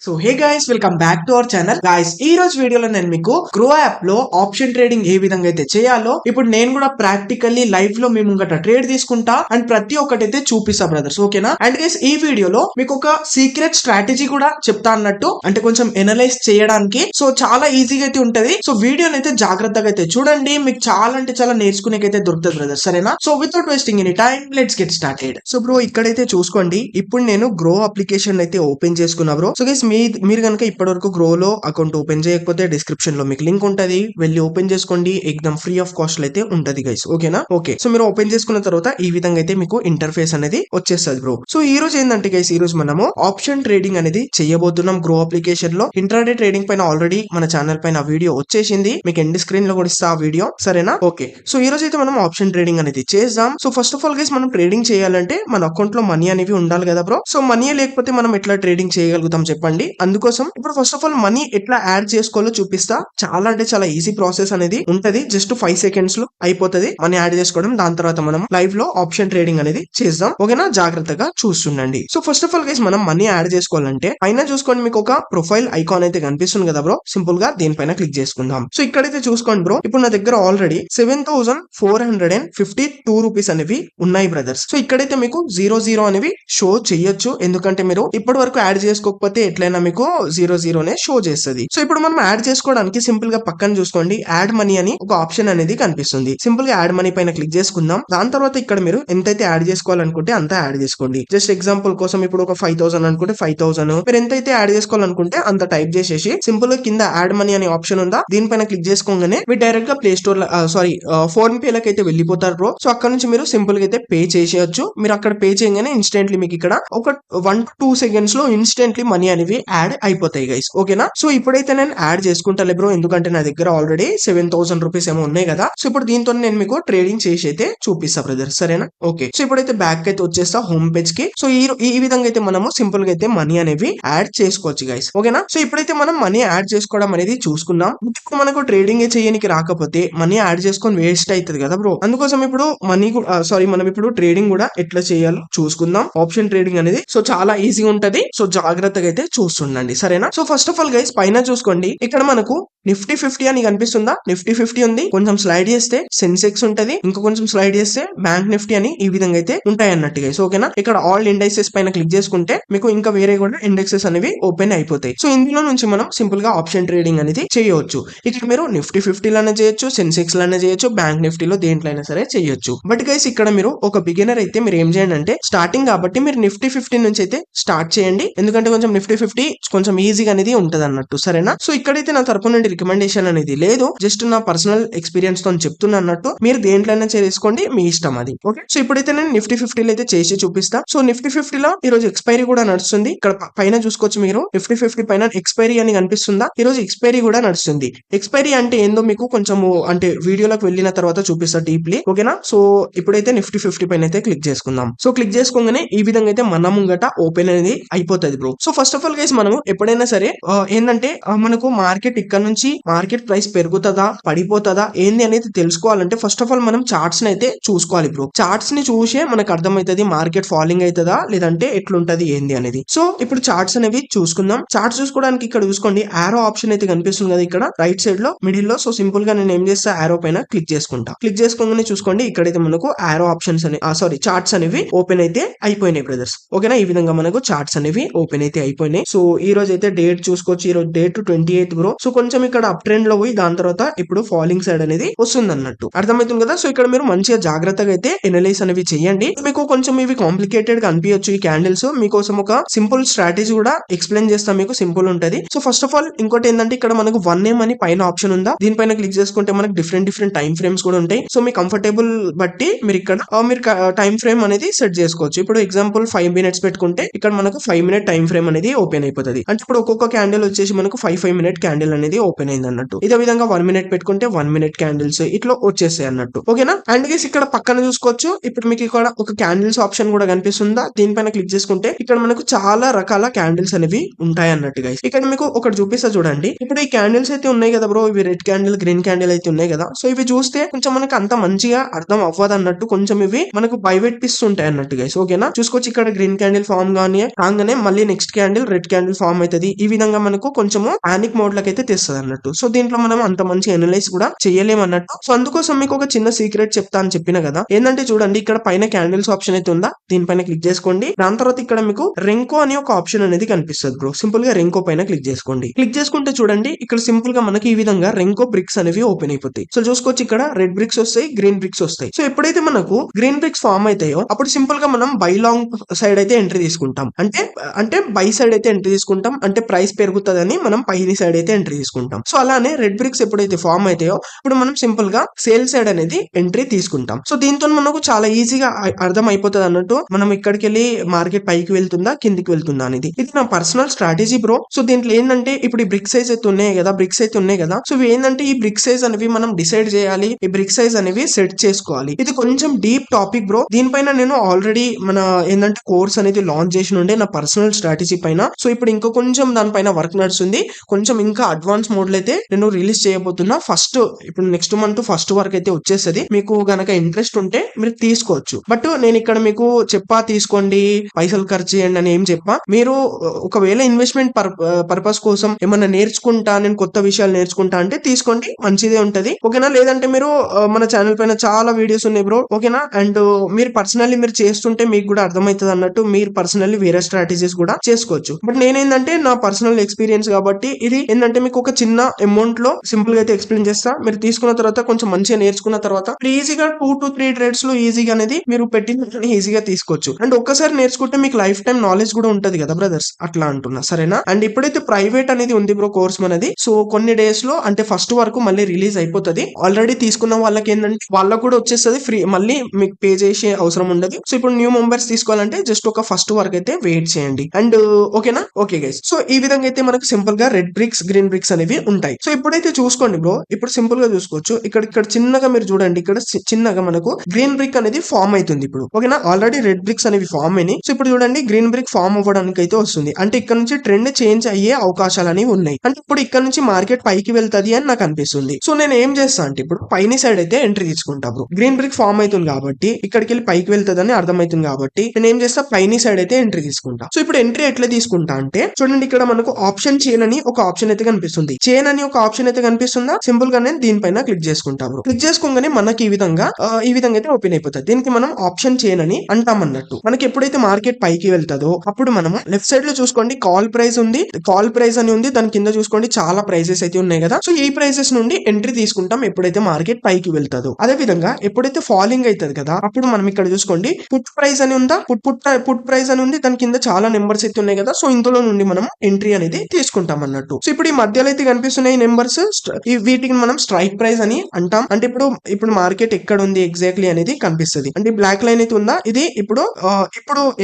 So hey guys, welcome back to our channel. Guys, ఈ రోజు వీడియోలో నేను మీకు గ్రో యాప్ లో ఆప్షన్ ట్రేడింగ్ ఏ విధంగా అయితే చేయాలో ఇప్పుడు నేను కూడా ప్రాక్టికల్లీ లైవ్ లో మీ ముంగట ట్రేడ్ తీసుకుంటా అండ్ ప్రతి ఒక్కటి అయితే చూపిస్తా బ్రదర్స్, ఓకేనా? అండ్ గైస్, ఈ వీడియోలో మీకు ఒక సీక్రెట్ స్ట్రాటజీ కూడా చెప్తా అన్నట్టు, అంటే కొంచెం ఎనలైజ్ చేయడానికి. సో చాలా ఈజీగా అయితే ఉంటది. సో వీడియోని అయితే జాగ్రత్తగా అయితే చూడండి, మీకు చాలా అంటే చాలా నేర్చుకునేకైతే దొరుకుతుంది బ్రదర్స్, సరేనా? So without wasting any time, let's get started. So bro, ఇక్కడైతే చూసుకోండి, ఇప్పుడు నేను గ్రో అప్లికేషన్ అయితే ఓపెన్ చేసుకున్నా బ్రో. సో గైస్, మీరు కనుక ఇప్పటి వరకు గ్రో లో అకౌంట్ ఓపెన్ చేయకపోతే డిస్క్రిప్షన్ లో మీకు లింక్ ఉంటది, వెళ్ళి ఓపెన్ చేసుకోండి. ఎగ్దమ్ ఫ్రీ ఆఫ్ కాస్ట్ అయితే ఉంటది గైస్, ఓకేనా? ఓకే, సో మీరు ఓపెన్ చేసుకున్న తర్వాత ఈ విధంగా అయితే మీకు ఇంటర్ఫేస్ అనేది వచ్చేస్తుంది బ్రో. సో ఈ రోజు ఏంటంటే గైస్, ఈ రోజు మనము ఆప్షన్ ట్రేడింగ్ అనేది చేయబోతున్నాం గ్రో అప్లికేషన్ లో. ఇంట్రాడే ట్రేడింగ్ పైన ఆల్రెడీ మన ఛానల్ పైన వీడియో వచ్చేసింది, మీకు ఎండ్ స్క్రీన్ లో కూడా ఇస్తా ఆ వీడియో, సరేనా? ఓకే, సో ఈ రోజు అయితే మనం ఆప్షన్ ట్రేడింగ్ అనేది చేద్దాం. So first of all guys, మనం ట్రేడింగ్ చేయాలంటే మన అకౌంట్ లో మనీ అనేవి ఉండాలి కదా బ్రో. సో మనీ లేకపోతే మనం ఎట్లా ట్రేడింగ్ చేయగలుగుతాం చెప్పండి. అందుకోసం ఇప్పుడు ఫస్ట్ ఆఫ్ ఆల్ మనీ ఎట్లా యాడ్ చేసుకోవాలో చూపిస్తా. చాలా అంటే చాలా ఈజీ ప్రాసెస్ అనేది ఉంటది, జస్ట్ 5 సెకండ్స్ లో అయిపోతుంది మనీ యాడ్ చేసుకోవడం. దాని తర్వాత మనం లైవ్ లో ఆప్షన్ ట్రేడింగ్ అనేది చేద్దాం, ఓకేనా? జాగ్రత్తగా చూస్తుండండి. So first of all guys, మనం మనీ యాడ్ చేసుకోవాలంటే పైన చూసుకోండి, మీకు ఒక ప్రొఫైల్ ఐకాన్ అయితే కనిపిస్తుంది కదా బ్రో. సింపుల్ గా దీనిపైన క్లిక్ చేసుకుందాం. సో ఇక్కడైతే చూసుకోండి బ్రో, ఇప్పుడు నా దగ్గర ఆల్రెడీ 7452 రూపీస్ అనేవి ఉన్నాయి బ్రదర్స్. సో ఇక్కడైతే మీకు 00 అనేవి షో చెయ్యొచ్చు, ఎందుకంటే మీరు ఇప్పటి వరకు యాడ్ చేసుకోకపోతే ఎట్లయినా మీకు 00 షో చేస్తుంది. సో ఇప్పుడు మనం యాడ్ చేసుకోవడానికి సింపుల్ గా పక్కన చూసుకోండి, యాడ్ మనీ అని ఒక ఆప్షన్ అనేది కనిపిస్తుంది. సింపుల్ గా యాడ్ మనీ పైన క్లిక్ చేసుకుందాం. దాని తర్వాత ఇక్కడ మీరు ఎంతైతే యాడ్ చేసుకోవాలనుకుంటే అంత యాడ్ చేసుకోండి. జస్ట్ ఎగ్జాంపుల్ కోసం ఇప్పుడు ఒక 5000 అనుకుంటే 5000, మీరు ఎంతైతే యాడ్ చేసుకోవాలనుకుంటే అంత టైప్ చేసేసి సింపుల్ గా కింద యాడ్ మనీ అనే ఆప్షన్ ఉందా, దీనిపైన క్లిక్ చేసుకోగానే మీరు డైరెక్ట్ గా ప్లే స్టోర్ ఫోన్ పే లకి అయితే వెళ్ళిపోతారు బ్రో. సో అక్కడ నుంచి మీరు సింపుల్ గా అయితే పే చేసేయచ్చు. మీరు అక్కడ పే చేయగానే ఇన్స్టెంట్లీ మీకు ఇక్కడ ఒక 1 to 2 సెకండ్స్ లో ఇన్స్టెంట్లీ మనీ అనేవి యాడ్ అయిపోతాయి గైస్, ఓకేనా? సో ఇప్పుడైతే నేను యాడ్ చేసుకుంటాలే బ్రో, ఎందుకంటే నా దగ్గర ఆల్రెడీ 7000 రూపీస్ ఏమో ఉన్నాయి కదా. సో ఇప్పుడు దీంతో నేను మీకు ట్రేడింగ్ చేసి అయితే చూపిస్తా బ్రదర్, సరేనా? ఓకే, సో ఇప్పుడైతే బ్యాక్ అయితే వచ్చేస్తా హోమ్ పేజ్ కి. సో ఈ విధంగా అయితే మనము సింపుల్ గా అయితే మనీ అనేవి యాడ్ చేసుకోవచ్చు గైస్, ఓకేనా? సో ఇప్పుడైతే మనం మనీ యాడ్ చేసుకోవడం అనేది చూసుకున్నాం. ఇప్పుడు మనకు ట్రేడింగ్ చేయడానికి రాకపోతే మనీ యాడ్ చేసుకొని వేస్ట్ అవుతుంది కదా బ్రో. అందుకోసం ఇప్పుడు మనం ఇప్పుడు ట్రేడింగ్ కూడా ఎట్లా చేయాలో చూసుకుందాం, ఆప్షన్ ట్రేడింగ్ అనేది. సో చాలా ఈజీగా ఉంటది, సో జాగ్రత్తగా అయితే చూస్తుండండి, సరేనా? So first of all guys, పైన చూసుకోండి, ఇక్కడ మనకు నిఫ్టీ 50 అని కనిపిస్తుందా? నిఫ్టీ 50 ఉంది. కొంచెం స్లైడ్ చేస్తే సెన్సెక్స్ ఉంటది, ఇంకా కొంచెం స్లైడ్ చేస్తే బ్యాంక్ నిఫ్టీ అని ఈ విధంగా అయితే ఉంటాయి అన్నట్టు గైస్, ఓకేనా? ఇక్కడ ఆల్ ఇండెక్సెస్ పైన క్లిక్ చేసుకుంటే మీకు ఇంకా వేరే కూడా ఇండెక్సెస్ అనేవి ఓపెన్ అయిపోతాయి. సో ఇందులో నుంచి మనం సింపుల్ గా ఆప్షన్ ట్రేడింగ్ అనేది చేయవచ్చు. ఇక్కడ మీరు నిఫ్టీ 50 లోనే చేయొచ్చు, సెన్సెక్స్ లోనే చేయొచ్చు, బ్యాంక్ నిఫ్టీలో దేంట్లో అయినా సరే చేయొచ్చు. బట్ గైస్, ఇక్కడ మీరు ఒక బిగినర్ అయితే మీరు ఏం చేయండి అంటే, స్టార్టింగ్ కాబట్టి మీరు నిఫ్టీ 50 నుంచి అయితే స్టార్ట్ చేయండి, ఎందుకంటే కొంచెం నిఫ్టీ 50 కొంచెం ఈజీగా అనేది ఉంటది అన్నట్టు, సరేనా? సో ఇక్కడైతే నా తరపు నుండి రికమెండేషన్ అనేది లేదు, జస్ట్ నా పర్సనల్ ఎక్స్పీరియన్స్ తో చెప్తున్నా అన్నట్టు. మీరు దేంట్లోనే చేసుకోండి, మీ ఇష్టం అది, ఓకే? సో ఇప్పుడైతే నేను నిఫ్టీ 50 అయితే చేసి చూపిస్తా. సో నిఫ్టీ 50 లో ఈ రోజు ఎక్స్పైరీ కూడా నడుస్తుంది. ఇక్కడ పైన చూసుకోవచ్చు మీరు, నిఫ్టీ 50 పైన ఎక్స్పైరీ అని కనిపిస్తుందా? ఈ రోజు ఎక్స్పైరీ కూడా నడుస్తుంది. ఎక్స్పైరీ అంటే ఏందో మీకు కొంచెము అంటే వీడియోలోకి వెళ్ళిన తర్వాత చూపిస్తా డీప్లీ, ఓకేనా? సో ఇప్పుడైతే నిఫ్టీ 50 పైన అయితే క్లిక్ చేసుకుందాం. సో క్లిక్ చేసుకోగానే ఈ విధంగా అయితే మన ముంగట ఓపెన్ అనేది అయిపోతుంది bro. So first of all guys, మనము ఎప్పుడైనా సరే ఏంటంటే మనకు మార్కెట్ ఇక్కడ నుంచి మార్కెట్ ప్రైస్ పెరుగుతుందా పడిపోతుందా ఏంది అనేది తెలుసుకోవాలంటే ఫస్ట్ ఆఫ్ ఆల్ మనం చార్ట్స్ ని అయితే చూసుకోవాలి బ్రో. చార్ట్స్ ని చూసే మనకు అర్థమవుతుంది మార్కెట్ ఫాలింగ్ అవుతుందా లేదంటే ఎట్లుంటది ఏంది అనేది. సో ఇప్పుడు చార్ట్స్ అనేవి చూసుకుందాం. చార్ట్స్ చూసుకోవడానికి ఇక్కడ చూసుకోండి, ఆరో ఆప్షన్ అయితే కనిపిస్తుంది కదా ఇక్కడ రైట్ సైడ్ లో మిడిల్ లో. సో సింపుల్ గా నేను ఏం చేస్తా, ఆరో పైన క్లిక్ చేసుకుంటా. క్లిక్ చేసుకోగానే చూసుకోండి, ఇక్కడైతే మనకు ఆరో ఆప్షన్స్ అని చార్ట్స్ అనేవి ఓపెన్ అయితే అయిపోయినాయి బ్రదర్స్, ఓకేనా? ఈ విధంగా మనకు చార్ట్స్ అనేవి ఓపెన్ అయితే అయిపోయినాయి. సో ఈ రోజు అయితే డేట్ చూసుకోవచ్చు, ఈ రోజు డేట్ 28 బ్రో. సో కొంచెం ఇక్కడ అప్ ట్రెండ్ లో పోయి దాని తర్వాత ఇప్పుడు ఫాలింగ్ సైడ్ అనేది వస్తుంది అన్నట్టు, అర్థమవుతుంది కదా? సో ఇక్కడ మీరు మంచిగా జాగ్రత్తగా అయితే ఎనలైజ్ అనేవి చేయండి. మీకు కొంచెం ఇవి కాంప్లికేటెడ్ గా అనిపించచ్చు ఈ క్యాండిల్స్, మీకోసం ఒక సింపుల్ స్ట్రాటజీ కూడా ఎక్స్ప్లెయిన్ చేస్తా, మీకు సింపుల్ ఉంటది. సో ఫస్ట్ ఆఫ్ ఆల్ ఇంకోటి ఏంటంటే, ఇక్కడ మనకు 1M అని పైన ఆప్షన్ ఉందా, దీనిపైన క్లిక్ చేసుకుంటే మనకు డిఫరెంట్ టైం ఫ్రేమ్స్ కూడా ఉంటాయి. సో మీ కంఫర్టబుల్ బట్టి మీరు ఇక్కడ మీరు టైం ఫ్రేమ్ అనేది సెట్ చేసుకోవచ్చు. ఇప్పుడు ఎగ్జాంపుల్ 5 minutes పెట్టుకుంటే ఇక్కడ మనకు 5 minute టైం ఫ్రేమ్ అనేది ఓపెన్ అయిపోతుంది. అంటే ఇప్పుడు ఒక్కొక్క క్యాండిల్ వచ్చేసి మనకు 5 minute క్యాండిల్ అనేది ఓపెన్ అయింది అన్నట్టు. ఇదే విధంగా 1 minute పెట్టుకుంటే 1 minute క్యాండిల్స్ ఇట్లా వచ్చేస్తాయి అన్నట్టు, ఓకేనా? అండ్ గైస్, ఇక్కడ పక్కన చూసుకోవచ్చు, ఇప్పుడు మీకు ఇక్కడ ఒక క్యాండిల్స్ ఆప్షన్ కూడా కనిపిస్తుందా, దీనిపైన క్లిక్ చేసుకుంటే ఇక్కడ మనకు చాలా రకాల క్యాండిల్స్ అనేవి ఉంటాయి అన్నట్టు గైస్. ఇక్కడ మీకు ఒకటి చూపిస్తా చూడండి. ఇప్పుడు ఈ క్యాండిల్స్ అయితే ఉన్నాయి కదా బ్రో, ఇవి రెడ్ క్యాండిల్ గ్రీన్ క్యాండిల్ అయితే ఉన్నాయి కదా. సో ఇవి చూస్తే కొంచెం మనకు అంత మంచిగా అర్థం అవ్వదు అన్నట్టు, కొంచెం ఇవి మనకు భయపెట్టిస్తుంటాయి అన్నట్టు గైస్, ఓకేనా? చూసుకోవచ్చు, ఇక్కడ గ్రీన్ క్యాండిల్ ఫామ్ కాగానే మళ్ళీ next candle red candle form అవుతుంది. ఈ విధంగా మనకు కొంచెము పానిక్ మోడ్ లకి అయితే తెస్తుంది అన్నట్టు. సో దీంట్లో మనం అంత మంచి అనలైజ్ కూడా చేయలేము అన్నట్టు. సో అందుకోసం మీకు ఒక చిన్న సీక్రెట్ చెప్తా అని చెప్పిన కదా. ఏంటంటే చూడండి, ఇక్కడ పైన క్యాండిల్స్ ఆప్షన్ అయితే ఉందా, దీనిపైన క్లిక్ చేసుకోండి. దాని తర్వాత ఇక్కడ మీకు రెంకో అని ఒక ఆప్షన్ అనేది కనిపిస్తుంది బ్రో. సింపుల్ గా రెంకో పైన క్లిక్ చేసుకోండి. క్లిక్ చేసుకుంటే చూడండి, ఇక్కడ సింపుల్ గా మనకి ఈ విధంగా రెంకో బ్రిక్స్ అనేవి ఓపెన్ అయిపోతాయి. సో చూసుకోవచ్చు, ఇక్కడ రెడ్ బ్రిక్స్ వస్తాయి, గ్రీన్ బ్రిక్స్ వస్తాయి. సో ఎప్పుడైతే మనకు గ్రీన్ బ్రిక్స్ ఫామ్ అవుతాయో అప్పుడు సింపుల్ గా మనం బై లాంగ్ సైడ్ అయితే ఎంట్రీ తీసుకుంటాం. అంటే బై సైడ్ అయితే ఎంట్రీ తీసుకుంటాం, అంటే ప్రైస్ పెరుగుతుందని మనం పైని సైడ్ అయితే ఎంట్రీ తీసుకుంటాం. సో అలానే రెడ్ బ్రిక్స్ ఎప్పుడైతే ఫామ్ అవుతాయో ఇప్పుడు మనం సింపుల్ గా సేల్ సైడ్ అనేది ఎంట్రీ తీసుకుంటాం. సో దీంతో మనకు చాలా ఈజీగా అర్థం అయిపోతుంది అన్నట్టు, మనం ఇక్కడికి వెళ్ళి మార్కెట్ పైకి వెళ్తుందా కిందికి వెళ్తుందా అనేది. ఇది నా పర్సనల్ స్ట్రాటజీ బ్రో. సో దీంట్లో ఏంటంటే ఇప్పుడు ఈ బ్రిక్ సైజ్ అయితే ఉన్నాయి కదా, బ్రిక్స్ అయితే ఉన్నాయి కదా. సో ఏంటంటే ఈ బ్రిక్ సైజ్ అనేవి మనం డిసైడ్ చేయాలి, ఈ బ్రిక్ సైజ్ అనేవి సెట్ చేసుకోవాలి. ఇది కొంచెం డీప్ టాపిక్ బ్రో. దీనిపైన నేను ఆల్రెడీ మన ఏంటంటే కోర్స్ అనేది లాంచ్ చేసి ఉండే నా పర్సనల్ స్ట్రాటజీ పైన. సో ఇప్పుడు ఇంకా కొంచెం దానిపైన వర్క్ నడుస్తుంది. కొంచెం ఇంకా అడ్వాన్స్ మోడ్ లో అయితే నేను రిలీజ్ చేయబోతున్నా. ఇప్పుడు నెక్స్ట్ మంత్ ఫస్ట్ వరకు అయితే వచ్చేస్తుంది. మీకు గనక ఇంట్రెస్ట్ ఉంటే మీరు తీసుకోవచ్చు. బట్ నేను ఇక్కడ మీకు తీసుకోండి, పైసలు ఖర్చు చేయండి అని ఏం చెప్పా. మీరు ఒకవేళ ఇన్వెస్ట్మెంట్ పర్పస్ కోసం ఏమన్నా నేర్చుకుంటా, నేను కొత్త విషయాలు నేర్చుకుంటా అంటే తీసుకోండి, మంచిదే ఉంటది. ఓకేనా? లేదంటే మీరు మన ఛానల్ పైన చాలా వీడియోస్ ఉన్నాయి బ్రో. ఓకేనా? అండ్ మీరు పర్సనల్లీ మీరు చేస్తుంటే మీకు కూడా అర్థమవుతుంది అన్నట్టు, మీరు పర్సనల్లీ వేరే స్ట్రాటజీస్ కూడా చేసుకోవచ్చు. బట్ నేనేంటంటే నా పర్సనల్ ఎక్స్పీరియన్స్ కాబట్టి ఇది ఏంటంటే మీకు ఒక చిన్న అమౌంట్ లో సింపుల్ గా అయితే ఎక్స్ప్లెయిన్ చేస్తా. మీరు తీసుకున్న తర్వాత కొంచెం మంచిగా నేర్చుకున్న తర్వాత ఈజీగా 2 to 3 ట్రేడ్స్ లో ఈజీగా అనేది మీరు పెట్టిన ఈజీగా తీసుకోవచ్చు. అండ్ ఒక్కసారి నేర్చుకుంటే మీకు లైఫ్ టైం నాలెడ్జ్ కూడా ఉంటది కదా బ్రదర్స్, అట్లా అంటున్నా. సరేనా? అండ్ ఇప్పుడైతే ప్రైవేట్ అనేది ఉంది బ్రో కోర్స్ మనది. సో కొన్ని డేస్ లో అంటే ఫస్ట్ వరకు మళ్ళీ రిలీజ్ అయిపోతుంది. ఆల్రెడీ తీసుకున్న వాళ్ళకి ఏంటంటే వాళ్ళకు కూడా వచ్చేస్తుంది ఫ్రీ, మళ్ళీ మీకు పే చేసే అవసరం ఉండదు. సో ఇప్పుడు న్యూ మెంబర్స్ తీసుకోవాలంటే జస్ట్ ఒక ఫస్ట్ వరకు అయితే వెయిట్ చేయండి. అండ్ ఓకేనా? Okay guys. సో ఈ విధంగా అయితే మనకు సింపుల్ గా రెడ్ బ్రిక్స్ గ్రీన్ బ్రిక్స్ అనేవి ఉంటాయి. సో ఇప్పుడైతే చూసుకోండి బ్రో, ఇప్పుడు సింపుల్ గా చూసుకోవచ్చు. ఇక్కడ చిన్నగా మీరు చూడండి, ఇక్కడ చిన్నగా మనకు గ్రీన్ బ్రిక్ అనేది ఫామ్ అవుతుంది ఇప్పుడు. ఓకేనా? ఆల్రెడీ రెడ్ బ్రిక్స్ అనేవి ఫామ్ అయినాయి. సో ఇప్పుడు చూడండి, గ్రీన్ బ్రిక్ ఫామ్ అవ్వడానికి అయితే వస్తుంది. అంటే ఇక్కడ నుంచి ట్రెండ్ చేంజ్ అయ్యే అవకాశాలు అనేవి ఉన్నాయి. అంటే ఇప్పుడు ఇక్కడ నుంచి మార్కెట్ పైకి వెళ్తది అని నాకు అనిపిస్తుంది. సో నేను ఏం చేస్తా అంటే ఇప్పుడు పైన సైడ్ అయితే ఎంట్రీ తీసుకుంటా బ్రో. గ్రీన్ బ్రిక్ ఫామ్ అవుతుంది కాబట్టి ఇక్కడికి వెళ్ళి పైకి వెళ్తుందని అర్థమవుతుంది కాబట్టి నేను ఏం చేస్తా, పైన సైడ్ అయితే ఎంట్రీ తీసుకుంటా. సో ఇప్పుడు ఎంట్రీ ఎట్లా తీసుకుంటా అంటే చూడండి, ఇక్కడ మనకు ఆప్షన్ చైన్ అని ఒక ఆప్షన్ అయితే కనిపిస్తుంది. చైన్ అని ఒక ఆప్షన్ అయితే కనిపిస్తుందా, సింపుల్ గా నేను దీనిపైన క్లిక్ చేసుకుంటా బ్రో. క్లిక్ చేసుకోగానే మనకి ఈ విధంగా అయితే ఓపెన్ అయిపోతుంది. దీనికి మనం ఆప్షన్ చైన్ అని అంటాం అన్నట్టు. మనకి ఎప్పుడైతే మార్కెట్ పైకి వెళ్తుందో అప్పుడు మనము లెఫ్ట్ సైడ్ లో చూసుకోండి, కాల్ ప్రైస్ ఉంది, కాల్ ప్రైస్ అని ఉంది. దాని కింద చూసుకోండి చాలా ప్రైజెస్ అయితే ఉన్నాయి కదా. సో ఈ ప్రైజెస్ నుండి ఎంట్రీ తీసుకుంటాం ఎప్పుడైతే మార్కెట్ పైకి వెళ్తుందో. అదే విధంగా ఎప్పుడైతే ఫాలింగ్ అవుతుంది కదా అప్పుడు మనం ఇక్కడ చూసుకోండి పుట్ ప్రైస్ అని ఉందా, పుట్ ప్రైస్ అని ఉంది. దాని కింద చాలా నెంబర్స్ అయితే ఉన్నాయి కదా. సో ఇందులో నుండి మనం ఎంట్రీ అనేది తీసుకుంటాం అన్నట్టు. సో ఇప్పుడు ఈ మధ్యలో అయితే కనిపిస్తున్నాయి నెంబర్స్, వీటికి మనం స్ట్రైక్ ప్రైస్ అని అంటాం. అంటే ఇప్పుడు మార్కెట్ ఎక్కడ ఉంది ఎగ్జాక్ట్లీ అనేది కనిపిస్తుంది. అంటే బ్లాక్ లైన్ అయితే ఉందా, ఇది ఇప్పుడు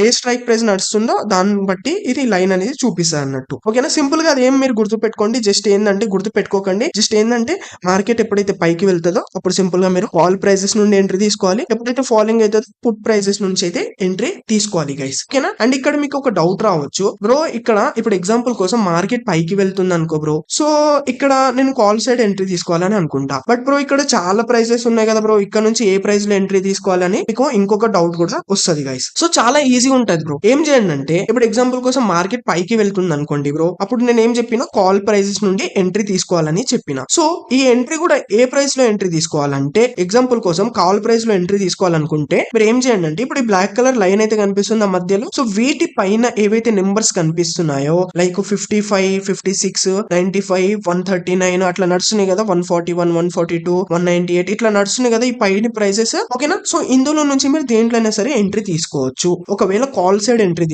ఏ స్ట్రైక్ ప్రైస్ నడుస్తుందో దాన్ని బట్టి ఇది లైన్ అనేది చూపిస్తుంది అన్నట్టు. ఓకేనా? సింపుల్ గా అదేం మీరు గుర్తు పెట్టుకోండి. జస్ట్ ఏంటంటే గుర్తు పెట్టుకోకండి. జస్ట్ ఏంటంటే మార్కెట్ ఎప్పుడైతే పైకి వెళ్తుందో అప్పుడు సింపుల్ గా మీరు కాల్ ప్రైజెస్ నుండి ఎంట్రీ తీసుకోవాలి. ఎప్పుడైతే ఫాలింగ్ అవుతుందో పుట్ ప్రైజెస్ నుంచి అయితే ఎంట్రీ తీసుకోవాలి గైస్. ఓకేనా? అండ్ ఇక్కడ మీకు ఒక డౌట్ రావచ్చు బ్రో, ఇక్కడ ఇప్పుడు ఎగ్జాంపుల్ కోసం మార్కెట్ పైకి వెళ్తుంది అనుకో బ్రో. సో ఇక్కడ నేను కాల్ సైడ్ ఎంట్రీ తీసుకోవాలని అనుకుంటా. బట్ బ్రో ఇక్కడ చాలా ప్రైజెస్ ఉన్నాయి కదా బ్రో, ఇక్కడ నుంచి ఏ ప్రైస్ లో ఎంట్రీ తీసుకోవాలని మీకు ఇంకొక డౌట్ కూడా వస్తుంది గైస్. సో చాలా ఈజీ ఉంటది బ్రో. ఏం చేయండి అంటే ఇప్పుడు ఎగ్జాంపుల్ కోసం మార్కెట్ పైకి వెళ్తుంది అనుకోండి బ్రో, అప్పుడు నేను ఏం చెప్పినా కాల్ ప్రైజెస్ నుండి ఎంట్రీ తీసుకోవాలని చెప్పిన. సో ఈ ఎంట్రీ కూడా ఏ ప్రైస్ లో ఎంట్రీ తీసుకోవాలంటే ఎగ్జాంపుల్ కోసం కాల్ ప్రైస్ లో ఎంట్రీ తీసుకోవాలనుకుంటే మీరు ఏం చేయండి అంటే ఇప్పుడు ఈ బ్లాక్ కలర్ లైన్ అయితే కనిపిస్తుంది ఆ మధ్యలో. సో వీటి పైన ఏవైతే నెంబర్స్ కనిపిస్తున్నాయో లైక్ 55, 56, 95, 139 అట్లా నడుస్తున్నాయి కదా, 141, 142, 198 ఇట్లా నడుస్తున్నాయి కదా ఈ పైన ప్రైజెస్. ఓకేనా? సో ఇందులో నుంచి మీరు దేంట్లైనా సరే ఎంట్రీ తీసుకోవచ్చు. ఒకవేళ కాల్ సైడ్ ఎంట్రీ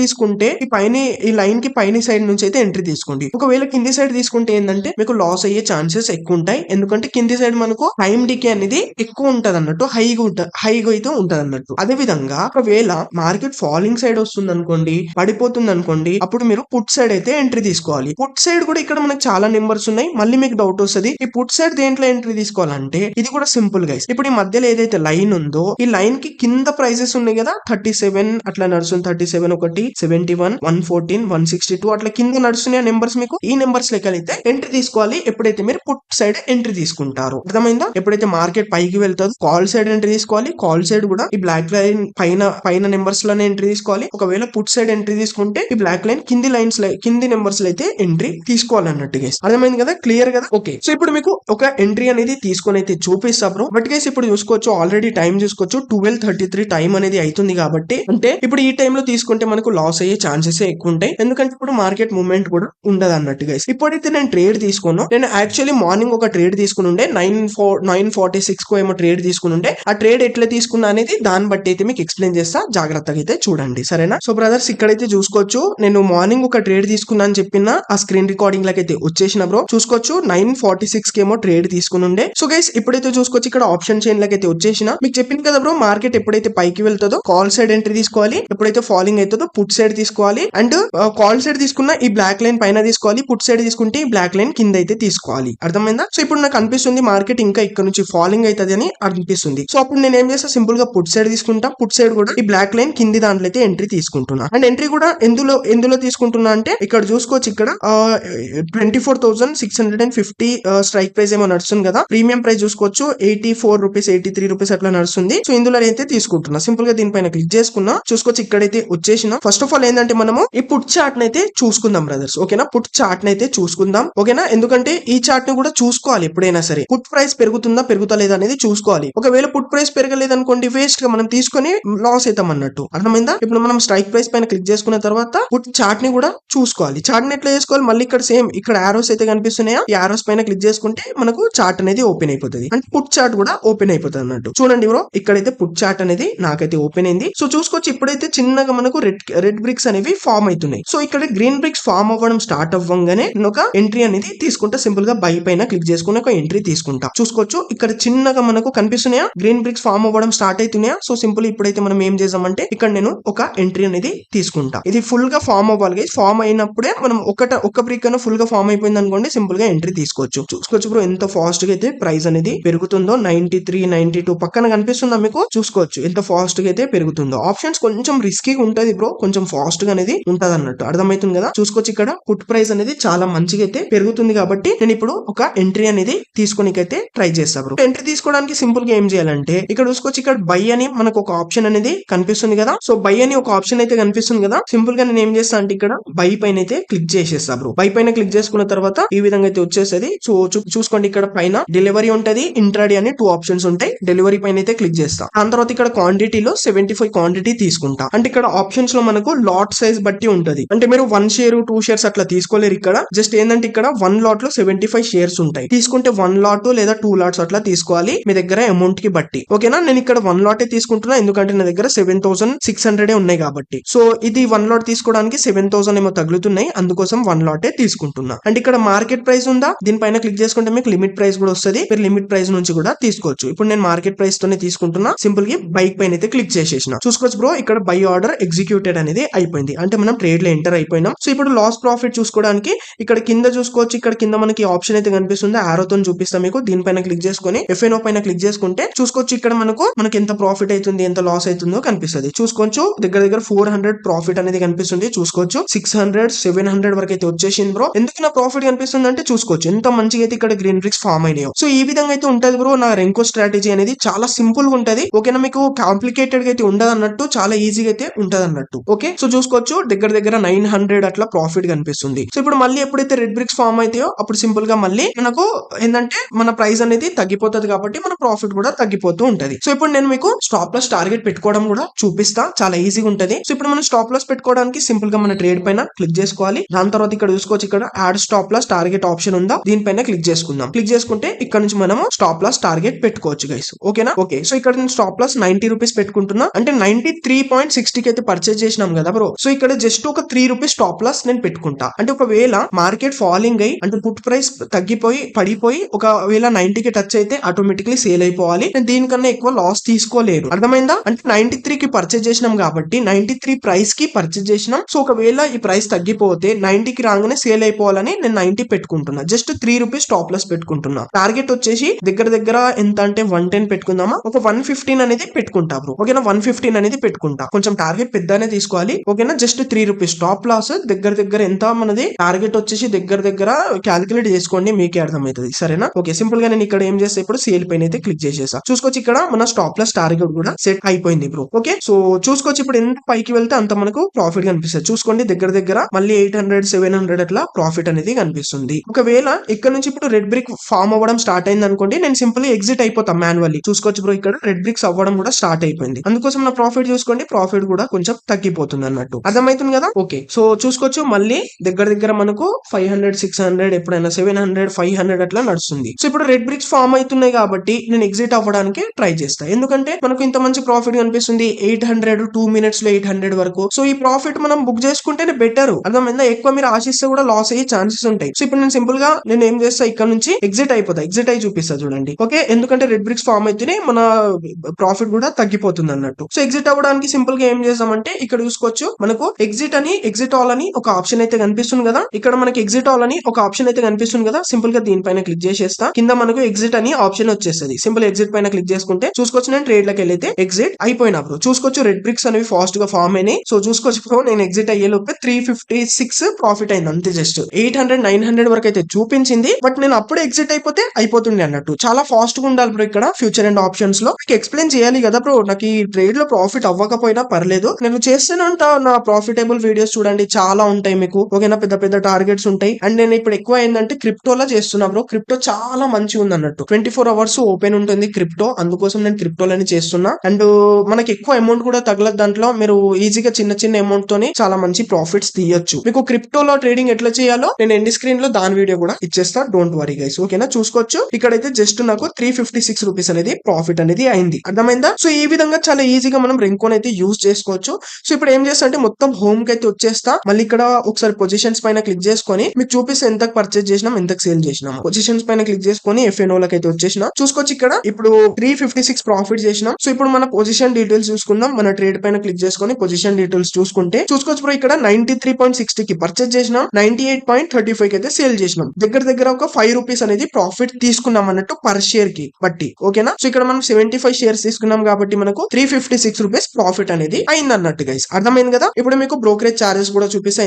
తీసుకుంటే ఈ పైన ఈ లైన్ కి పైన సైడ్ నుంచి అయితే ఎంట్రీ తీసుకోండి. ఒకవేళ కింది సైడ్ తీసుకుంటే ఏంటంటే మీకు లాస్ అయ్యే ఛాన్సెస్ ఎక్కువ ఉంటాయి. ఎందుకంటే కింది సైడ్ మనకు టైం డికే అనేది ఎక్కువ ఉంటది అన్నట్టు, హైగా అయితే ఉంటది అన్నట్టు. అదే విధంగా ఒకవేళ మార్కెట్ ఫాలింగ్ సైడ్ వస్తుంది అనుకోండి, పడిపోతుంది అనుకోండి, అప్పుడు మీరు పుట్ సైడ్ అయితే ఎంట్రీ తీసుకోవాలి. పుట్ సైడ్ కూడా ఇక్కడ మనకు చాలా నెంబర్స్ ఉన్నాయి. మళ్ళీ మీకు డౌట్ వస్తుంది ఈ పుట్ సైడ్ దేంట్లో ఎంట్రీ తీసుకోవాలంటే ఇది కూడా సింపుల్ గైస్. ఇప్పుడు ఈ మధ్యలో ఏదైతే లైన్ ఉందో ఈ లైన్ కి కింద ప్రైజెస్ ఉన్నాయి కదా, 37 అట్లా నడుస్తుంది, 37 ఒకటి, 71, 114, 162 అట్లా కింద నడుస్తున్నాయి నెంబర్స్. మీకు ఈ నెంబర్స్ లెక్కలైతే ఎంట్రీ తీసుకోవాలి ఎప్పుడైతే మీరు పుట్ సైడ్ ఎంట్రీ తీసుకుంటారు. అర్థమైందా? ఎప్పుడైతే మార్కెట్ పైకి వెళ్తారో కాల్ సైడ్ ఎంట్రీ తీసుకోవాలి. కాల్ సైడ్ కూడా ఈ బ్లాక్ లైన్ పైన నెంబర్స్ లోనే ఎంట్రీ తీసుకోవాలి. ఒకవేళ పుట్ సైడ్ ఎంట్రీ తీసుకుంటే ఈ బ్లాక్ లైన్ కింది నెంబర్స్ లో అయితే ఎంట్రీ తీసుకోవాలన్నట్టు గైస్. అర్థమైంది కదా, క్లియర్ కదా. ఓకే, సో ఇప్పుడు మీకు ఒక ఎంట్రీ అనేది తీసుకొని అయితే చూపిస్తా బ్రో. బట్ గైస్ ఇప్పుడు చూసుకోవచ్చు, ఆల్రెడీ టైం చూసుకోవచ్చు 12:33 టైం అనేది అవుతుంది కాబట్టి, అంటే ఇప్పుడు ఈ టైంలో తీసుకుంటే మనకు లాస్ అయ్యే ఛాన్సెస్ ఎక్కువ ఉంటాయి. ఎందుకంటే ఇప్పుడు మార్కెట్ మూవ్మెంట్ కూడా ఉండదు అన్నట్టు గైస్. ఇప్పుడైతే నేను ట్రేడ్ తీసుకున్నాను. నేను యాక్చువల్లీ మార్నింగ్ ఒక ట్రేడ్ తీసుకుని ఉండే 9:46 కు ఏమో ట్రేడ్ తీసుకుని ఉండే. ఆ ట్రేడ్ ఎట్లా తీసుకున్నా అనేది దాన్ని బట్టి అయితే మీకు ఎక్స్ప్లెయిన్ చేస్తా, జాగ్రత్తగా అయితే చూడండి, సరేనా. సో బ్రదర్స్ ఇక్కడైతే చూసుకోవచ్చు, నేను మార్నింగ్ ఒక ట్రేడ్ తీసుకున్నా అని చెప్పిన ఆ స్క్రీన్ రికార్డింగ్ లకి అయితే వచ్చేసిన బ్రో. చూసుకోవచ్చు 9:46 కి ఏమో ట్రేడ్ తీసుకుని ఉండే. సో గైస్ ఇప్పుడైతే చూసుకోవచ్చు, ఇక్కడ ఆప్షన్ చైన్ లకి అయితే వచ్చేసిన. మీకు చెప్పింది కదా బ్రో, మార్కెట్ ఎప్పుడైతే పైకి వెళ్తుందో కాల్ సైడ్ ఎంట్రీ తీసుకోవాలి, ఎప్పుడైతే ఫాలింగ్ అవుతుందో పుట్ సైడ్ తీసుకోవాలి. అండ్ కాల్ సైడ్ తీసుకున్న ఈ బ్లాక్ లైన్ పైన తీసుకోవాలి, పుట్ సైడ్ తీసుకుంటే ఈ బ్లాక్ లైన్ కింద అయితే తీసుకోవాలి. అర్థమైందా. సో ఇప్పుడు నాకు అనిపిస్తుంది మార్కెట్ ఇంకా ఇక్కడ నుంచి ఫాలింగ్ అవుతుంది అని అనిపిస్తుంది. సో అప్పుడు నేను ఏం చేస్తా, సింపుల్ గా పుట్ సైడ్ తీసుకుంటా, పుట్ సైడ్ కూడా ఈ బ్లాక్ లైన్ కింది దాంట్లో అయితే ఎంట్రీ తీసుకుంటున్నా. అండ్ ఎంట్రీ కూడా ఎందులో తీసుకుంటున్నా అంటే ఇక్కడ చూసుకోవచ్చు, ఇక్కడ 24,650 స్ట్రైక్ ప్రైస్ ఏమో నడుస్తుంది కదా. ప్రీమియం ప్రైస్ చూసుకోవచ్చు 84 రూపీస్ 83 రూపీస్ అట్లా నడుస్తుంది. సో ఇందులో అయితే తీసుకుంటున్నా. సింపుల్ గా దీనిపైన క్లిక్ చేసుకున్నా, చూసుకోవచ్చు ఇక్కడైతే వచ్చేసిన. ఫస్ట్ ఆఫ్ ఆల్ ఏంటంటే మనము ఈ పుట్ చార్ట్ అయితే చూసుకుందాం బ్రదర్స్, ఓకేనా. పుట్ చార్ట్ అయితే చూసుకుందాం, ఓకేనా. ఎందుకంటే ఈ చార్ట్ ని కూడా చూసుకోవాలి ఎప్పుడైనా సరే. పుట్ ప్రైస్ పెరుగుతుందా పెరుగుతలేదా అనేది చూసుకోవాలి. ఒకవేళ పుట్ ప్రైస్ పెరగలేదు అనుకోండి, వేస్ట్ గా మనం తీసుకొని లాస్ అవుతాం అన్నట్టు. అర్థమైందా. ఇప్పుడు మనం స్ట్రైక్ ప్రైస్ పైన క్లిక్ చేసుకున్న తర్వాత పుట్ చార్ట్ ని కూడా చూసుకోవాలి. చార్ట్ ని ఎట్లా చేసుకోవాలి, మళ్ళీ ఇక్కడ సేమ్ ఇక్కడ ఆరోస్ అయితే కనిపిస్తున్నాయా, ఈ ఆరోస్ పైన క్లిక్ చేసుకుంటే మనకు చార్ట్ అనేది ఓపెన్ అయిపోతుంది. అంటే పుట్ చార్ట్ కూడా ఓపెన్ అయిపోతుంది అన్నట్టు. చూడండి బ్రో, ఇక్కడైతే పుట్ చార్ట్ అనేది నాకైతే ఓపెన్ అయింది. సో చూసుకోవచ్చు ఇప్పుడైతే చిన్నగా మనకు రెడ్ బ్రిక్స్ అనేవి ఫామ్ అవుతున్నాయి. సో ఇక్కడ గ్రీన్ బ్రిక్స్ ఫామ్ అవ్వడం స్టార్ట్ అవ్వగానే నేను ఒక ఎంట్రీ అనేది తీసుకుంటా. సింపుల్ గా బై పైన క్లిక్ చేసుకుని ఒక ఎంట్రీ తీసుకుంటా. చూసుకోవచ్చు ఇక్కడ చిన్నగా మనకు కనిపిస్తున్నాయా, గ్రీన్ బ్రిక్స్ ఫామ్ అవ్వడం స్టార్ట్ అవుతున్నాయా. సో సింపుల్ ఇప్పుడైతే మనం ఏం చేద్దామంటే ఇక్కడ నేను ఒక ఎంట్రీ అనేది తీసుకుంటా. ఇది ఫుల్ గా ఫామ్ అవ్వాలి, ఫామ్ అయినప్పుడే మనం ఒక బ్రిక్ అన్న ఫుల్ గా ఫామ్ అయిపోయింది అనుకోండి, సింపుల్ గా ఎంట్రీ తీసుకోవచ్చు. చూసుకోవచ్చు బ్రో ఎంత ఫాస్ట్ గా అయితే ప్రైస్ అనేది పెరుగుతుందో. 93, 92 పక్కన కనిపిస్తుందా మీకు, చూసుకోవచ్చు ఎంత ఫాస్ట్ గా అయితే పెరుగుతుందో. ఆప్షన్స్ కొంచెం రిస్కీగా ఉంటది బ్రో, కొంచెం ఫాస్ట్ గా అనేది ఉంటది అన్నట్టు. అర్థమవుతుంది కదా. చూసుకోవచ్చు ఇక్కడ పుట్ ప్రైస్ అనేది చాలా మంచిగా అయితే పెరుగుతుంది కాబట్టి నేను ఇప్పుడు ఒక ఎంట్రీ అనేది తీసుకోనికైతే ట్రై చేస్తా బ్రో. ఎంట్రీ తీసుకోవడానికి సింపుల్ గా ఏం చేయాలంటే ఇక్కడ చూసుకోవచ్చు, ఇక్కడ బై అని మనకు ఒక ఆప్షన్ అనేది కనిపిస్తుంది కదా. సో బై అని ఒక ఆప్షన్ అయితే కనిపిస్తుంది కదా. సింపుల్ గా నేను ఏం చేస్తా అంటే ఇక్కడ బై పైన అయితే క్లిక్ చేసేస్తా బ్రో. బై పైన క్లిక్ చేసుకున్న తర్వాత ఈ విధంగా అయితే వచ్చేసది. సో చూసుకోండి ఇక్కడ పైన డెలివరీ ఉంటది, ఇంట్రాడే అని 2 ఆప్షన్స్ ఉంటాయి. డెలివరీ పైన అయితే క్లిక్ చేస్తా. దాని తర్వాత ఇక్కడ క్వాంటిటీలో 75 క్వాంటిటీ తీసుకుంటా. అంటే ఇక్కడ ఆప్షన్స్ లో మనకు లాట్ సైజ్ బట్టి ఉంటది. అంటే మీరు 1 షేర్ 2 షేర్స్ అట్లా తీసుకోలేరు. ఇక్కడ జస్ట్ ఏంటంటే ఇక్కడ 1 లాట్ లో 75 షేర్స్ ఉంటాయి. తీసుకుంటే 1 లాట్ లేదా 2 లాట్స్ అట్లా తీసుకోవాలి మీ దగ్గర అమౌంట్ కి బట్టి, ఓకేనా. నేను ఇక్కడ 1 లాటే తీసుకుంటున్నా, ఎందుకంటే నా దగ్గర 7,600 ఉన్నాయి కాబట్టి. సో ఇది 1 లాట్ తీసుకోవడానికి 7,000 ఏమో తగులుతున్నాయి, అందుకోసం 1 లాటే తీసుకుంటున్నా. అండ్ ఇక్కడ మార్కెట్ ప్రైస్ ఉందా, దీనిపైన క్లిక్ చేసుకుంటే మీకు లిమిట్ ప్రైస్ కూడా వస్తుంది. మీరు లిమిట్ ప్రైస్ నుంచి కూడా తీసుకోవచ్చు. ఇప్పుడు నేను మార్కెట్ ప్రైస్ తోనే తీసుకుంటున్నా. సింపుల్ గా బైక్ పైన అయితే క్లిక్ చేసేసిన. చూసుకోవచ్చు బ్రో, ఇక్కడ బై ఆర్డర్ ఎగ్జిక్యూటెడ్ అనేది అయిపోయింది. అంటే మనం ట్రేడ్ లో ఎంటర్ అయిపోయినాం. సో ఇప్పుడు లాస్ ప్రాఫిట్ చూసుకోవడానికి ఇక్కడ కింద చూసుకోవచ్చు, ఇక్కడ కింద మనకి ఆప్షన్ అయితే కనిపిస్తుంది, ఆరోతో చూపిస్తా మీకు. దీనిపైన క్లిక్ చేసుకుని FNO పైన క్లిక్ చేసుకుంటే చూసుకోవచ్చు ఇక్కడ మనకి ఎంత ప్రాఫిట్ అవుతుంది, ఎంత లాస్ అవుతుందో కనిపిస్తుంది. చూసుకోవచ్చు దగ్గర 400 ప్రాఫిట్ అనేది కనిపిస్తుంది. చూసుకోవచ్చు 600, 700 వరకు అయితే వచ్చేసింది బ్రో. ఎందుకు నా ప్రాఫిట్ కనిపిస్తుంది అంటే చూసుకోవచ్చు ఎంత మంచిగా అయితే ఇక్కడ గ్రీన్ బ్రిక్స్ ఫామ్ అయినాయో. సో ఈ విధంగా అయితే ఉంటది బ్రో నా రెంకో స్ట్రాటజీ అనేది. చాలా సింపుల్ గా ఉంటది, ఓకేనా. మీకు కాంప్లికేటెడ్ గా అయితే ఉండదు అన్నట్టు, చాలా ఈజీగా అయితే ఉంటది అన్నట్టు. ఓకే, సో చూసుకోవచ్చు దగ్గర 900 అట్లా ప్రాఫిట్ కనిపిస్తుంది. సో ఇప్పుడు మళ్ళీ ఎప్పుడైతే రెడ్ బ్రిక్స్ ఫామ్ అవుతాయో అప్పుడు సింపుల్ గా మళ్ళీ మనకు ఏంటంటే మన ప్రైస్ అనేది తగ్గిపోతుంది కాబట్టి మన ప్రాఫిట్ కూడా తగ్గిపోతూ ఉంటది. సో ఇప్పుడు నేను మీకు స్టాప్ లాస్ టార్గెట్ పెట్టుకోవడం కూడా చూపిస్తా, చాలా ఈజీగా ఉంటది. సో ఇప్పుడు మనం స్టాప్ లాస్ పెట్టుకోవడానికి సింపుల్ గా మన ట్రేడ్ పైన క్లిక్ చేసుకోవాలి. దాని తర్వాత ఇక్కడ చూసుకోవచ్చు, ఇక్కడ add stop loss target option ఉందా, దీనిపైన క్లిక్ చేసుకుందాం. క్లిక్ చేసుకుంటే ఇక్కడ నుంచి మనము స్టాప్ లాస్ టార్గెట్ పెట్టుకోవచ్చు గైస్, ఓకేనా. ఓకే, సో ఇక్కడ నేను స్టాప్ లాస్ 90 రూపీస్ పెట్టుకుంటున్నా. అంటే 93.60 కి అయితే పర్చేజ్ చేసినాం కదా బ్రో. సో ఇక్కడ జస్ట్ ఒక 3 రూపీస్ స్టాప్ లాస్ నేను పెట్టుకుంటా. అంటే ఒకవేళ మార్కెట్ ఫాలింగ్ అయ్యి అంటే పుట్ ప్రైస్ పడిపోయి ఒకవేళ 90కి టచ్ అయితే ఆటోమేటిక్లీ సేల్ అయిపోవాలి. నేను దీనికన్నా ఎక్కువ లాస్ తీసుకోలేరు, అర్థమైందా. అంటే 93 కి పర్చేజ్ చేసినాం కాబట్టి 93 ప్రైస్ కి పర్చేజ్ చేసినాం. సో ఒకవేళ ఈ ప్రైస్ తగ్గిపోతే 90కి రాగానే సేల్ అయిపోవాలని నేను 90 పెట్టుకుంటున్నా. జస్ట్ 3 రూపీస్ స్టాప్ లాస్ పెట్టుకుంటున్నా. టార్గెట్ వచ్చేసి దగ్గర ఎంత అంటే 110 పెట్టుకుందామా, ఒక 115 అనేది పెట్టుకుంటా బ్రో, ఓకేనా. 115 అనేది పెట్టుకుంటా. కొంచెం టార్గెట్ పెద్దనే తీసుకోవాలి, ఓకేనా. Just 3 rupees stop loss. దగ్గర ఎంత మనది టార్గెట్ వచ్చేసి దగ్గర క్యాలిక్యులేట్ చేసుకోండి, మీకే అర్థమవుతుంది, సరేనా. ఓకే, సింపుల్ గా నేను ఇక్కడ ఏం చేస్తే ఇప్పుడు సేల్ పైన అయితే క్లిక్ చేసేసా. చూసుకోవచ్చు ఇక్కడ మన స్టాప్ లాస్ టార్గెట్ కూడా సెట్ అయిపోయింది బ్రో. ఓకే, సో చూసుకోవచ్చు ఇప్పుడు ఎంత పైకి వెళ్తే అంత అంత మనకు ప్రాఫిట్ కనిపిస్తుంది. చూసుకోండి దగ్గర దగ్గర మళ్ళీ 800-700 అట్లా ప్రాఫిట్ అనేది కనిపిస్తుంది. ఒకవేళ ఇక్కడ నుంచి ఇప్పుడు రెడ్ బ్రిక్ ఫామ్ అవ్వడం స్టార్ట్ అయింది అనుకోండి, నేను సింపుల్ ఎగ్జిట్ అయిపోతాం మాన్యువల్లీ. చూసుకోవచ్చు బ్రో ఇక్కడ రెడ్ బ్రిక్స్ అవ్వడం కూడా స్టార్ట్ అయిపోయింది. అందుకోసం నా ప్రాఫిట్ చూసుకోండి, ప్రాఫిట్ కూడా కొంచెం తగ్గిపోతుంది అన్నట్టు. అర్థమవుతుంది కదా? ఓకే, సో చూసుకోవచ్చు మళ్ళీ దగ్గర దగ్గర మనకు 500-600 ఎప్పుడైనా 700-500 అట్లా నడుస్తుంది. సో ఇప్పుడు రెడ్ బ్రిక్స్ ఫామ్ అవుతున్నాయి కాబట్టి నేను ఎగ్జిట్ అవ్వడానికి ట్రై చేస్తాను. ఎందుకంటే మనకు ఇంత మంచి ప్రాఫిట్ కనిపిస్తుంది, 800 2 minutes లో 800 వరకు. సో ఈ ప్రాఫిట్ మనం బుక్ చేసుకుంటేనే బెటర్. అర్థమైందా? ఎక్కువ మీరు ఆశిస్తే కూడా లాస్ అయ్యే ఛాన్సెస్ ఉంటాయి. సో ఇప్పుడు నేను సింపుల్ గా నేను ఏం చేస్తా, ఇక్కడ నుంచి ఎగ్జిట్ అయిపోతా. ఎగ్జిట్ అయి చూపిస్తా చూడండి. ఓకే, ఎందుకంటే రెడ్ బ్రిక్స్ ఫామ్ అయితేనే మన ప్రాఫిట్ కూడా తగ్గిపోతుంది అన్నట్టు. సో ఎగ్జిట్ అవ్వడానికి సింపుల్ గా ఏం చేస్తామంటే ఇక్కడ చూసుకోవచ్చు మనకు ఎగ్జిట్ ఆల్ అని ఒక ఆప్షన్ అయితే కనిపిస్తుంది కదా. ఇక్కడ మనకి ఎగ్జిట్ ఆల్ అని ఒక ఆప్షన్ అయితే కనిపిస్తుంది కదా. సింపుల్ గా దీనిపైన క్లిక్ చేసేస్తా. కింద మనకు ఎగ్జిట్ అని ఆప్షన్ వచ్చేస్తుంది. సింపుల్ ఎగ్జిట్ పైన క్లిక్ చేసుకుంటే చూసుకోవచ్చు నేను ట్రేడ్ లకి వెళ్ళైతే ఎగ్జిట్ అయిపోయినా బ్రో. చూసుకోవచ్చు రెడ్ బ్రిక్స్ అనేవి ఫాస్ట్ గా ఫామ్ అయినాయి. సో చూసుకోవచ్చు బ్రో నేను ఎగ్జిట్ అయ్యే లోపే 356 ప్రాఫిట్ అయింది అంతే. జస్ట్ 800-900 వరకు అయితే చూపించింది, బట్ నేను అప్పుడే ఎగ్జిట్ అయిపోతే అయిపోతుంది అన్నట్టు. చాలా ఫాస్ట్ గా ఉండాలి బ్రో ఇక్కడ ఫ్యూచర్ అండ్ ఆప్షన్స్ లో. ఎక్స్ప్లెయిన్ చేయాలి కదా బ్రో, నాకు ఈ ట్రేడ్ లో ప్రాఫిట్ అవ్వకపోయినా పర్లేదు, నేను చేస్తేనంట నా ప్రాఫిటబుల్ వీడియోస్ చూడండి చాలా ఉంటాయి మీకు. ఓకేనా, పెద్ద పెద్ద టార్గెట్స్ ఉంటాయి. అండ్ నేను ఇప్పుడు ఎక్కువ ఏంటంటే క్రిప్టోలో చేస్తున్నా బ్రో. క్రిప్టో చాలా మంచిగా ఉంది అన్నట్టు. 24 hours ఓపెన్ ఉంటుంది క్రిప్టో, అందుకోసం నేను క్రిప్టోలని చేస్తున్నా. అండ్ మనకి ఎక్కువ అమౌంట్ కూడా తగలదు దాంట్లో. మీరు ఈజీగా చిన్న చిన్న అమౌంట్ తోని చాలా మంచి ప్రాఫిట్స్ తీయొచ్చు. మీకు క్రిప్టోలో ట్రేడింగ్ ఎట్లా చేయాలో నేను ఎండ్ స్క్రీన్ లో దాని వీడియో కూడా ఇచ్చేస్తా, డోంట్ వరీ గైస్. ఓకేనా, చూసుకోవచ్చు ఇక్కడైతే జస్ట్ నాకు 356 రూపీస్ అనేది ప్రాఫిట్ అనేది అయింది. అర్థమైందా? సో ఈ విధంగా చాలా ఈజీగా మనం రెంకోన్ అయితే యూజ్ చేసుకోవచ్చు. సో ఇప్పుడు ఏం చేస్తా అంటే మొత్తం హోమ్ కి అయితే వచ్చేస్తా. మళ్ళీ ఇక్కడ ఒకసారి పొజిషన్స్ పైన క్లిక్ చేసుకొని మీకు చూపిస్తే ఎంత పర్చేస్ చేసినాం, ఎంత సేల్ చేసినాం. పొజిషన్స్ పైన క్లిక్ చేసుకొని FNO లకి అయితే వచ్చేసిన. చూసుకోవచ్చు ఇక్కడ ఇప్పుడు 356 ప్రాఫిట్ చేసినాం. సో ఇప్పుడు మన పొజిషన్ డీటెయిల్స్ చూసుకుందాం. మన ట్రేడ్ పైన క్లిక్ చేసుకొని పొజిషన్ డీటెయిల్స్ చూసుకుంటే చూసుకోవచ్చు బ్రో ఇక్కడ 93.60 కి పర్చేస్ చేసినాం, 98.35 కి అయితే సేల్ చేసినాం. దగ్గర దగ్గర ఒక 5 రూపీస్ అనేది ప్రాఫిట్ తీసుకున్నాం అన్నట్టు పర్ షేర్ కి బట్టి. ఓకేనా, సో ఇక్కడ మనం 75 షేర్స్ తీసుకున్నాం కాబట్టి మనకు 356 రూపీస్ ప్రాఫిట్ అనేది అయింది అన్నట్టు గైస్. అర్థమైంది కదా? ఇప్పుడు మీకు బ్రోకరేజ్ చార్జెస్ కూడా చూపిస్తా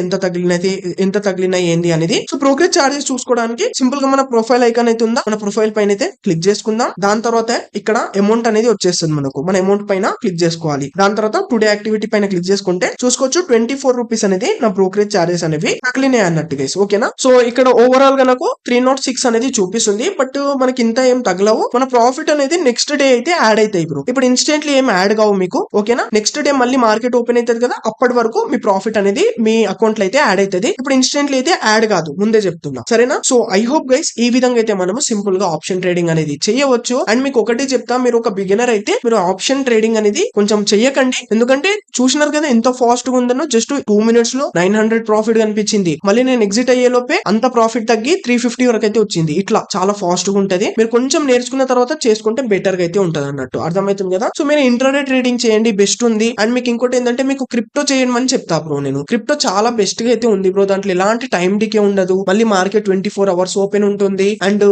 ఎంత తగిలినాయి ఏంది అనేది. సో బ్రోకరేజ్ చార్జెస్ చూసుకోవడానికి సింపుల్ గా మన ప్రొఫైల్ ఐకాన్ అయితే ఉందా, మన ప్రొఫైల్ పైన అయితే క్లిక్ చేసుకుందాం. దాని తర్వాత ఇక్కడ అమౌంట్ అనేది వచ్చేస్తుంది మనకు. మన అమౌంట్ పైన క్లిక్ చేసుకోవాలి. దాని తర్వాత టుడే యాక్టివిటీ పైన క్లిక్ చేసుకుంటే చూసుకోవచ్చు 24 రూపీస్ అనేది నా బ్రోకరేజ్ చార్జెస్ అనేవి తగిలినాయి అన్నట్టు గైస్. ఓకేనా, సో ఇక్కడ ఓవరాల్ గా నాకు 306 అనేది చూపిస్తుంది, బట్ మనకి ఇంత ఏం తగలవు. మన ప్రాఫిట్ అనేది నెక్స్ట్ డే అయితే యాడ్ అవుతాయి బ్రో. ఇప్పుడు ఇన్స్టెంట్లీ ఏం యాడ్ కావు మీకు. ఓకేనా, నెక్స్ట్ డే మళ్ళీ మార్కెట్ ఓపెన్ అవుతుంది కదా, అప్పటి వరకు మీ ప్రాఫిట్ అనేది మీ అకౌంట్ లో అయితే యాడ్ అవుతుంది. ఇప్పుడు ఇన్స్టెంట్లీ అయితే యాడ్ కాదు, ముందే చెప్తున్నా సరేనా. సో ఐ హోప్ గైస్ ఈ విధంగా అయితే మనము సింపుల్ గా ఆప్షన్ ట్రేడింగ్ అనేది చేయవచ్చు. అండ్ మీకు ఒకటి చెప్తా, మీరు ఒక బిగినర్ అయితే మీరు ఆప్షన్ ట్రేడింగ్ అనేది కొంచెం చెయ్యకండి. ఎందుకంటే చూసినారు కదా ఎంత ఫాస్ట్ గా ఉందనో. జస్ట్ 2 minutes లో 900 ప్రాఫిట్ కనిపించింది. మళ్ళీ నేను ఎగ్జిట్ అయ్యే లోపే అంత ప్రాఫిట్ తగ్గి 350 వరకు అయితే వచ్చింది. ఇట్లా చాలా ఫాస్ట్ గా ఉంటది. మీరు కొంచెం నేర్చుకున్న తర్వాత చేసుకుంటే బెటర్ గా అయితే ఉంటది అన్నట్టు. అర్థమవుతుంది కదా? సో మీరు ఇంటర్నెట్ ట్రేడింగ్ చేయండి, బెస్ట్ ఉంది. అండ్ మీకు ఇంకోటి ఏంటంటే మీకు క్రిప్టో చేయమని చెప్తా బ్రో నేను. క్రిప్టో చాలా బెస్ట్ గా అయితే ఉంది బ్రో. దాంట్లో ఎలాంటి టైం డికే ఉండదు. మళ్ళీ మార్కెట్ 24 hours ఓపెన్ ఉంటుంది. అండ్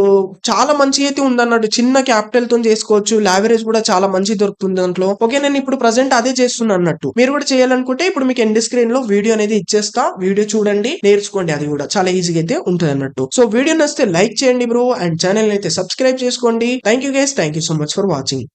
చాలా మంచి అయితే ఉంది అన్నట్టు. చిన్న క్యాపిటల్ తో చేసుకోవచ్చు. లావరేజ్ కూడా చాలా మంచి దొరుకుతుంది దాంట్లో. ఓకే, నేను ఇప్పుడు ప్రెసెంట్ అదే చేస్తున్నా అన్నట్టు. మీరు కూడా చేయాలనుకుంటే ఇప్పుడు మీకు ఎండ్ స్క్రీన్ లో వీడియో అనేది ఇచ్చేస్తా. వీడియో చూడండి, నేర్చుకోండి. అది కూడా చాలా ఈజీగా అయితే ఉంటుంది అన్నట్టు. సో వీడియో నచ్చితే లైక్ చేయండి బ్రో, అండ్ ఛానల్ అయితే సబ్స్క్రైబ్ చేసుకోండి. Thank you guys, thank you so much for watching.